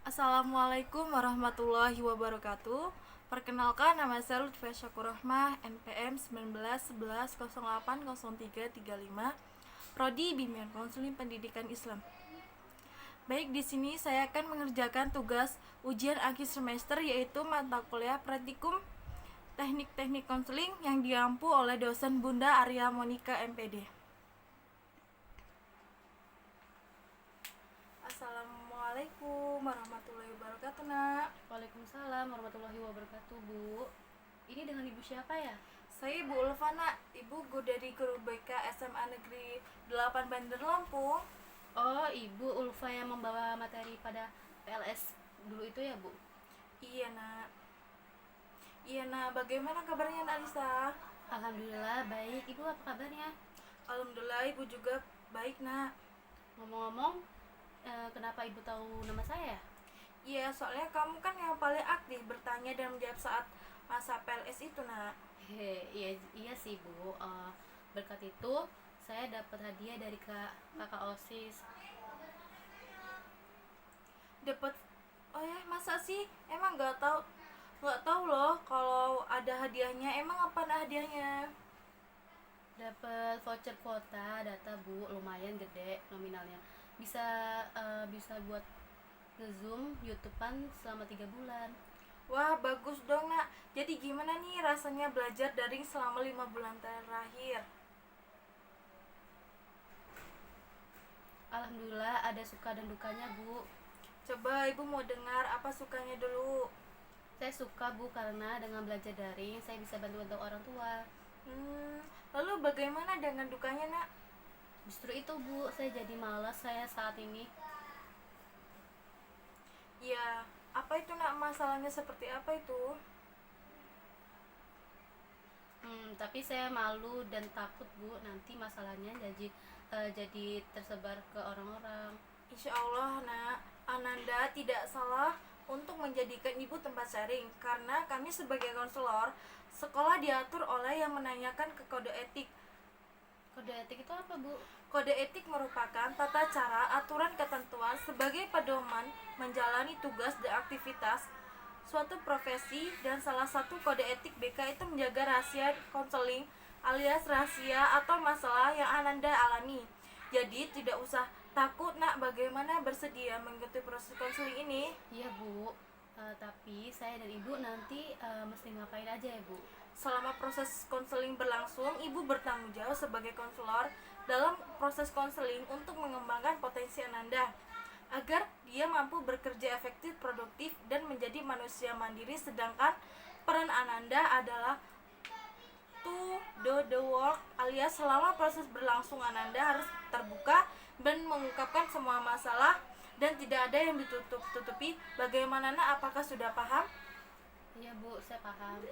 Assalamualaikum warahmatullahi wabarakatuh. Perkenalkan, nama saya Lutfia Syakurahmah, NPM 1911080335, Prodi Bimbingan Konseling Pendidikan Islam. Baik, di sini saya akan mengerjakan tugas ujian akhir semester, yaitu mata kuliah praktikum teknik-teknik konseling yang diampu oleh dosen Bunda Arya Monika MPD. Assalamualaikum warahmatullahi wabarakatuh, Nak. Waalaikumsalam warahmatullahi wabarakatuh, Bu. Ini dengan Ibu siapa ya? Saya Ibu Ulfana, Ibu guru dari Guru BK SMA Negeri 8 Bandar Lampung. Oh, Ibu Ulfa yang membawa materi pada PLS dulu itu ya, Bu? Iya, Nak. Iya, Nak. Bagaimana kabarnya, Nak Lisa? Alhamdulillah baik. Ibu apa kabarnya? Alhamdulillah, Ibu juga baik, Nak. Ngomong-ngomong, kenapa Ibu tahu nama saya? Iya, soalnya kamu kan yang paling aktif bertanya dan menjawab saat masa PLS itu, Nak. Iya sih, Bu. Berkat itu saya dapat hadiah dari kakak OSIS. Dapat. Oh ya, masa sih? Emang nggak tahu loh kalau ada hadiahnya. Emang apa hadiahnya? Dapat voucher kuota data, Bu. Lumayan gede nominalnya. Bisa buat nge-zoom YouTubean selama 3 bulan. Wah, bagus dong, Nak. Jadi gimana nih rasanya belajar daring selama 5 bulan terakhir? Alhamdulillah ada suka dan dukanya, Bu. Coba Ibu mau dengar apa sukanya dulu. Saya suka, Bu, karena dengan belajar daring saya bisa bantu-bantu orang tua. Lalu bagaimana dengan dukanya, Nak? Justru itu, Bu, saya jadi malas saya saat ini. Ya, apa itu, Nak? Masalahnya seperti apa itu? Tapi saya malu dan takut, Bu, nanti masalahnya jadi tersebar ke orang-orang. Insya Allah, Nak, Ananda tidak salah untuk menjadikan Ibu tempat sharing, karena kami sebagai konselor sekolah diatur oleh yang menanyakan ke kode etik. Kode etik itu apa, Bu? Kode etik merupakan tata cara, aturan, ketentuan sebagai pedoman menjalani tugas dan aktivitas suatu profesi, dan salah satu kode etik BK itu menjaga rahasia konseling alias rahasia atau masalah yang Ananda alami. Jadi tidak usah takut, Nak. Bagaimana bersedia mengikuti proses konseling ini? Iya, Bu. Tapi saya dan Ibu nanti mesti ngapain aja ya, Bu? Selama proses konseling berlangsung, Ibu bertanggung jawab sebagai konselor dalam proses konseling untuk mengembangkan potensi Ananda agar dia mampu bekerja efektif, produktif, dan menjadi manusia mandiri. Sedangkan peran Ananda adalah to do the work, alias selama proses berlangsung Ananda harus terbuka dan mengungkapkan semua masalah dan tidak ada yang ditutup-tutupi. Bagaimana, Nak? Apakah sudah paham? Iya, Bu, saya paham.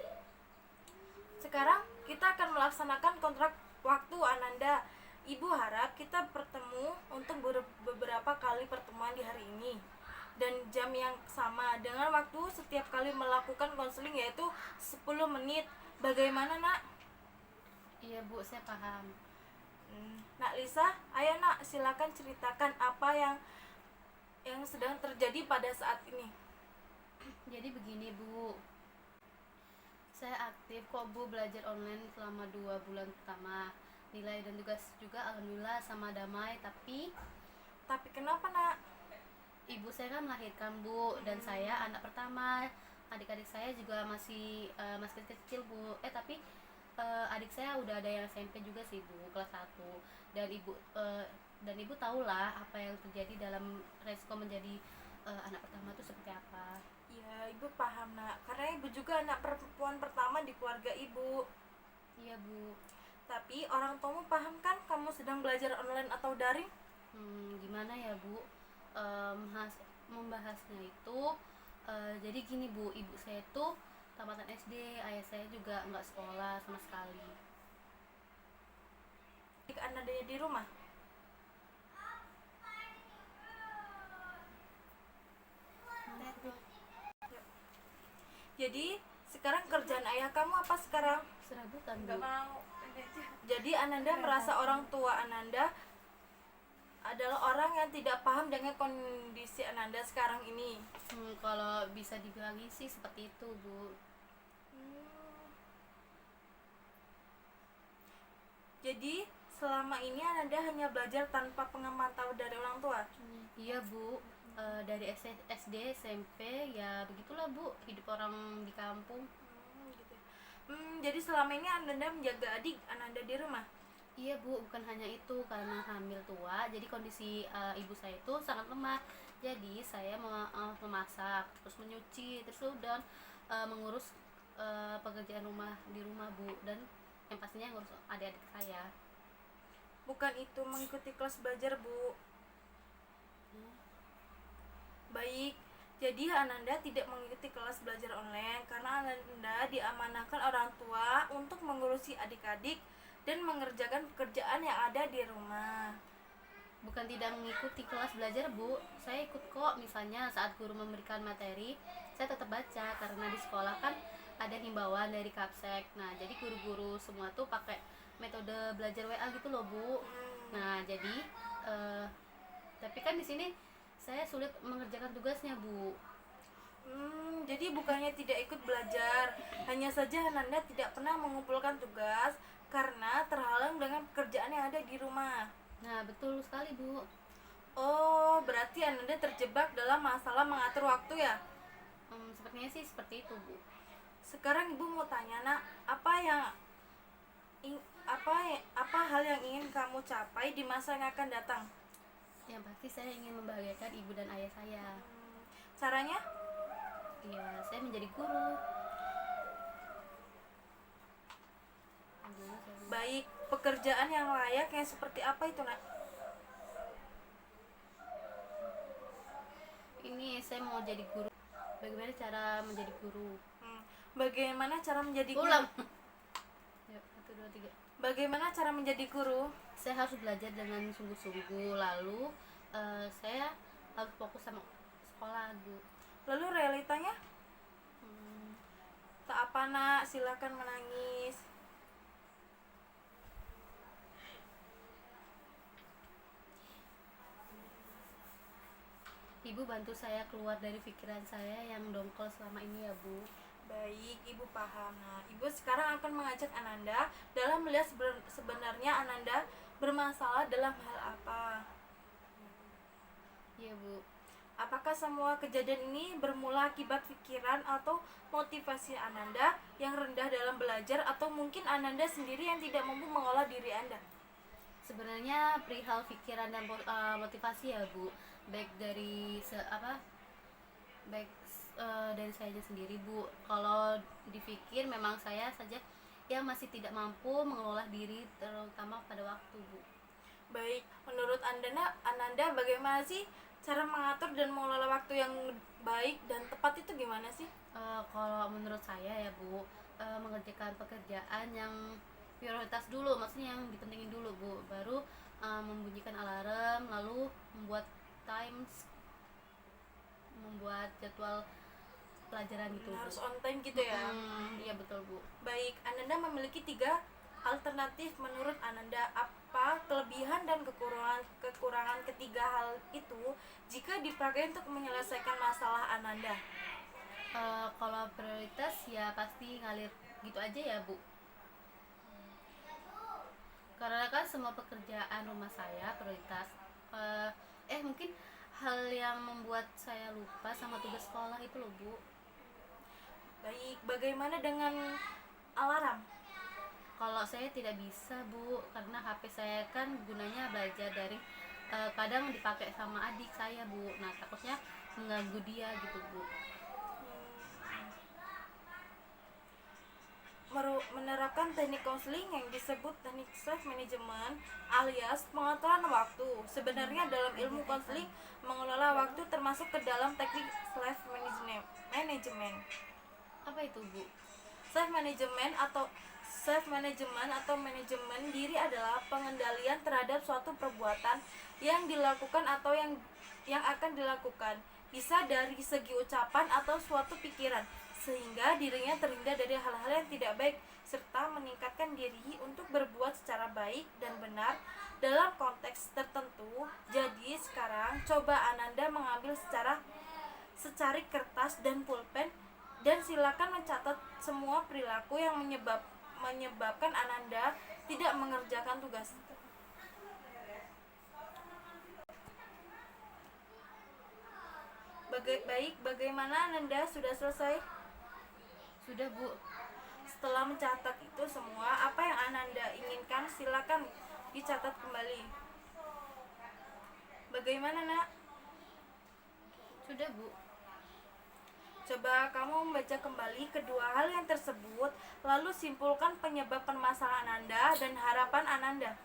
Sekarang kita akan melaksanakan kontrak waktu Ananda. Ibu harap kita bertemu untuk beberapa kali pertemuan di hari ini dan jam yang sama dengan waktu setiap kali melakukan konseling, yaitu 10 menit. Bagaimana, Nak? Iya, Bu, saya paham. Nak Lisa, ayo, Nak, silakan ceritakan apa yang sedang terjadi pada saat ini. Jadi begini, Bu. Saya aktif kok, Bu, belajar online selama 2 bulan pertama. Nilai dan tugas juga alhamdulillah sama damai, tapi Kenapa, Nak? ibu saya kan melahirkan, Bu, dan saya anak pertama. Adik-adik saya juga masih kecil, Bu. Tapi adik saya udah ada yang SMP juga sih, Bu, kelas 1. Dan ibu tahulah apa yang terjadi dalam resiko menjadi anak pertama itu seperti apa. Ya, Ibu paham, Nak, karena Ibu juga anak perempuan pertama di keluarga Ibu. Iya, Bu. Tapi orang tuamu paham kan kamu sedang belajar online atau daring? Gimana ya, Bu? Membahasnya itu jadi gini, Bu, ibu saya itu tamatan SD, ayah saya juga nggak sekolah sama sekali. Jika Anda ada di rumah. Jadi sekarang kerjaan ayah kamu apa sekarang? Serabutan, Bu. Nggak mau. Jadi Ananda merasa orang tua Ananda adalah orang yang tidak paham dengan kondisi Ananda sekarang ini. Kalau bisa dibilangin sih seperti itu, Bu. Jadi selama ini Ananda hanya belajar tanpa pemantau dari orang tua. Iya, Bu. Dari SD, SMP, ya begitulah, Bu, hidup orang di kampung. Gitu. Jadi selama ini Ananda menjaga adik Ananda di rumah. Iya, Bu, bukan hanya itu, karena hamil tua jadi kondisi ibu saya itu sangat lemah. Jadi saya memasak, terus menyuci, terus udah mengurus pekerjaan rumah di rumah, Bu, dan yang pastinya ngurus adik-adik saya. Bukan itu mengikuti kelas belajar, Bu. Baik, jadi Ananda tidak mengikuti kelas belajar online karena Ananda diamanahkan orang tua untuk mengurusi adik-adik dan mengerjakan pekerjaan yang ada di rumah. Bukan tidak mengikuti kelas belajar, Bu, saya ikut kok. Misalnya saat guru memberikan materi, saya tetap baca karena di sekolah kan ada himbauan dari Kapsek. Nah, jadi guru-guru semua tuh pakai metode belajar WA gitu loh, Bu. Nah, jadi tapi kan di sini saya sulit mengerjakan tugasnya, Bu. Jadi bukannya tidak ikut belajar, hanya saja Ananda tidak pernah mengumpulkan tugas karena terhalang dengan pekerjaan yang ada di rumah. Nah, betul sekali, Bu. Oh, berarti Ananda terjebak dalam masalah mengatur waktu ya? Sepertinya sih seperti itu, Bu. Sekarang Ibu mau tanya, Nak, apa hal yang ingin kamu capai di masa yang akan datang? Yang pasti saya ingin membahagiakan ibu dan ayah saya. Caranya? Iya, saya menjadi guru. Baik, pekerjaan yang layak yang seperti apa itu, Nak? Ini saya mau jadi guru. Bagaimana cara menjadi guru? Bagaimana cara menjadi guru? Ulang. Yuk, 1, 2, 3. Bagaimana cara menjadi guru? Saya harus belajar dengan sungguh-sungguh. Lalu saya harus fokus sama sekolah, Bu. Lalu realitanya? Tak apa, Nak, silakan menangis. Ibu bantu saya keluar dari pikiran saya yang dongkol selama ini ya, Bu. Baik, Ibu paham. Nah, Ibu sekarang akan mengajak Ananda dalam melihat sebenarnya Ananda bermasalah dalam hal apa. Iya, Bu. Apakah semua kejadian ini bermula akibat pikiran atau motivasi Ananda yang rendah dalam belajar, atau mungkin Ananda sendiri yang tidak mampu mengolah diri Anda? Sebenarnya perihal pikiran dan motivasi ya, Bu. Baik dari dari saya sendiri, Bu. Kalau dipikir memang saya saja yang masih tidak mampu mengelola diri, terutama pada waktu, Bu. Baik, menurut Ananda bagaimana sih cara mengatur dan mengelola waktu yang baik dan tepat itu gimana sih? Kalau menurut saya ya, Bu, mengerjakan pekerjaan yang prioritas dulu, maksudnya yang dipentingin dulu, Bu. Baru membunyikan alarm, lalu membuat jadwal pelajaran gitu. Harus on time gitu ya? Iya, betul, Bu. Baik, Ananda memiliki 3 alternatif menurut Ananda. Apa kelebihan dan kekurangan ketiga hal itu jika dipakai untuk menyelesaikan masalah Ananda? Kalau prioritas ya pasti ngalir gitu aja ya, Bu. Karena kan semua pekerjaan rumah saya prioritas. Mungkin hal yang membuat saya lupa sama tugas sekolah itu loh, Bu. Baik, bagaimana dengan alarm? Kalau saya tidak bisa, Bu, karena HP saya kan gunanya belajar dari kadang dipakai sama adik saya, Bu. Nah, takutnya mengganggu dia gitu, Bu. Menerapkan teknik konseling yang disebut teknik self management alias pengaturan waktu. Sebenarnya dalam ilmu konseling, mengelola waktu termasuk ke dalam teknik self management. Apa itu, Bu? Self management atau manajemen diri adalah pengendalian terhadap suatu perbuatan yang dilakukan atau yang akan dilakukan, bisa dari segi ucapan atau suatu pikiran, sehingga dirinya terhindar dari hal-hal yang tidak baik, serta meningkatkan diri untuk berbuat secara baik dan benar dalam konteks tertentu. Jadi sekarang coba Ananda mengambil secari kertas dan pulpen dan silakan mencatat semua perilaku yang menyebabkan Ananda tidak mengerjakan tugas. Bagaimana Ananda, sudah selesai? Sudah, Bu. Setelah mencatat itu semua, apa yang Ananda inginkan silakan dicatat kembali. Bagaimana, Nak? Sudah, Bu. Coba kamu membaca kembali kedua hal yang tersebut, lalu simpulkan penyebab permasalahan Ananda dan harapan Ananda.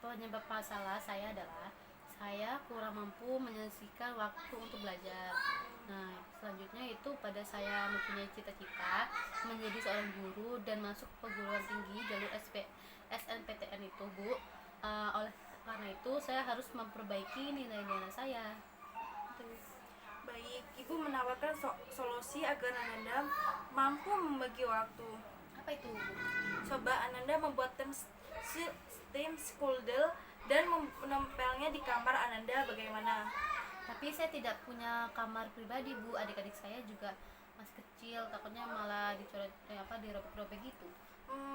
Penyebab masalah saya adalah saya kurang mampu menyisihkan waktu untuk belajar. Nah, selanjutnya itu pada saya mempunyai cita-cita menjadi seorang guru dan masuk perguruan tinggi jalur SNPTN itu, Bu. Oleh karena itu saya harus memperbaiki nilai-nilai saya. Baik, Ibu menawarkan solusi agar Ananda mampu membagi waktu. Apa itu, Bu? Coba Ananda membuat tim Skuldel dan menempelnya di kamar Ananda, bagaimana? Tapi saya tidak punya kamar pribadi, Bu. Adik-adik saya juga masih kecil, takutnya malah dirobek-robek gitu.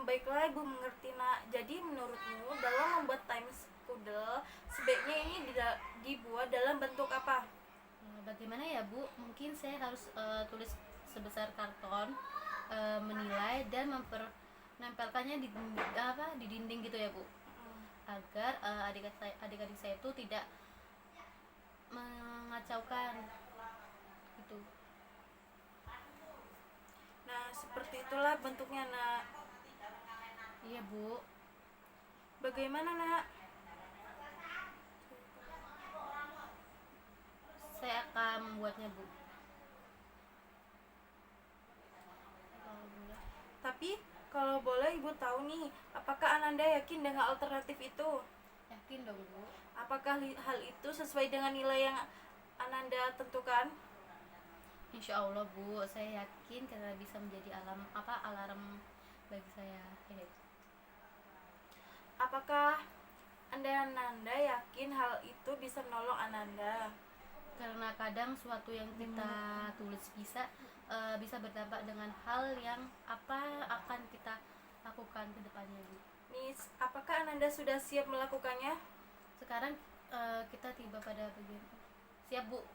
Baiklah, Ibu mengerti, Nak. Jadi menurutmu dalam membuat time Skuldel sebaiknya ini dibuat dalam bentuk apa? Bagaimana ya, Bu? Mungkin saya harus tulis sebesar karton, menilai dan nempelkannya di dinding gitu ya, Bu, agar adik-adik saya itu tidak mengacaukan gitu. Nah, seperti itulah bentuknya, Nak. Iya, Bu. Bagaimana, Nak? Saya akan membuatnya, Bu. Tapi kalau boleh Ibu tahu nih, apakah Ananda yakin dengan alternatif itu? Yakin dong, Bu. Apakah hal itu sesuai dengan nilai yang Ananda tentukan? Insya Allah, Bu. Saya yakin karena bisa menjadi alarm bagi saya. Apakah Ananda yakin hal itu bisa menolong Ananda? Karena kadang suatu yang kita tulis bisa berdampak dengan hal yang akan kita lakukan ke depannya, Bu. Nis, apakah Ananda sudah siap melakukannya? Sekarang kita tiba pada bagian siap, Bu.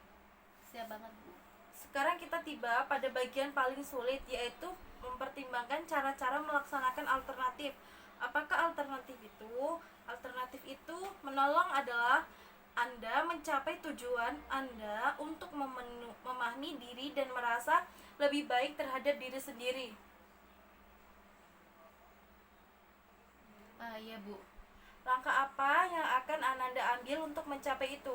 Siap banget, Bu. Sekarang kita tiba pada bagian paling sulit, yaitu mempertimbangkan cara-cara melaksanakan alternatif. Apakah alternatif itu menolong adalah Anda mencapai tujuan Anda untuk memahami diri dan merasa lebih baik terhadap diri sendiri. Iya, Bu. Langkah apa yang akan Ananda ambil untuk mencapai itu?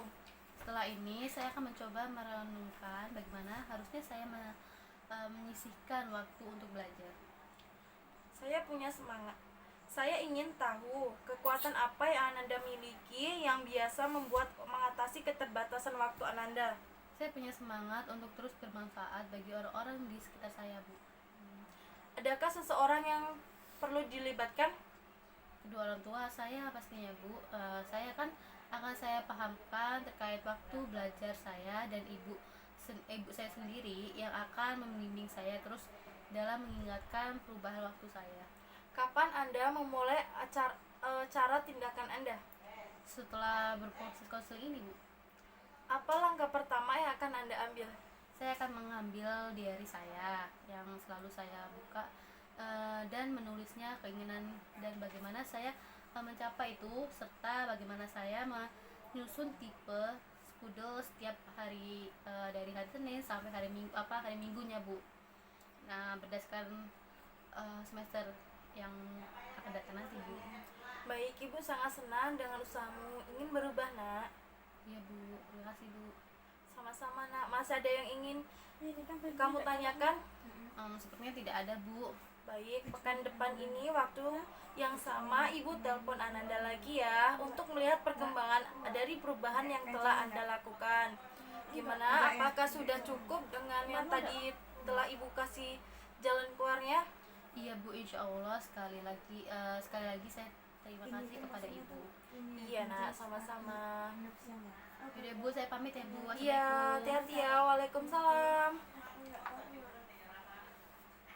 Setelah ini saya akan mencoba merenungkan bagaimana harusnya saya menyisihkan waktu untuk belajar. Saya punya semangat. Saya ingin tahu kekuatan apa yang Ananda miliki yang biasa mengatasi keterbatasan waktu Ananda. Saya punya semangat untuk terus bermanfaat bagi orang-orang di sekitar saya, Bu. Adakah seseorang yang perlu dilibatkan? Kedua orang tua saya pastinya, Bu. Saya akan saya pahamkan terkait waktu belajar saya dan ibu saya sendiri yang akan membimbing saya terus dalam mengingatkan perubahan waktu saya. Kapan Anda memulai cara tindakan Anda? Setelah berproses konseling ini, Bu. Apa langkah pertama yang akan Anda ambil? Saya akan mengambil diary saya yang selalu saya buka dan menulisnya keinginan dan bagaimana saya mencapai itu, serta bagaimana saya menyusun tipe Skuldel setiap hari dari hari Senin sampai hari Minggunya, Bu. Nah, berdasarkan semester yang akan datang nanti, Bu. Baik, Ibu sangat senang dengan usahamu ingin berubah, Nak. Iya, Bu. Terima kasih, Bu. Sama-sama, Nak. Masih ada yang ingin kamu tanyakan? Sepertinya tidak ada, Bu. Baik, pekan depan ini waktu yang sama Ibu telepon Ananda lagi ya, untuk melihat perkembangan dari perubahan yang telah Anda lakukan. Gimana? Apakah sudah cukup dengan yang tadi telah Ibu kasih jalan keluarnya? Iya, Bu. Insya Allah sekali lagi saya Terima kasih kepada ibu. Iya nak, sama-sama. Yaudah bu, saya pamit ya bu. Iya, Wassalamualaikum. hati-hati ya. Waalaikumsalam.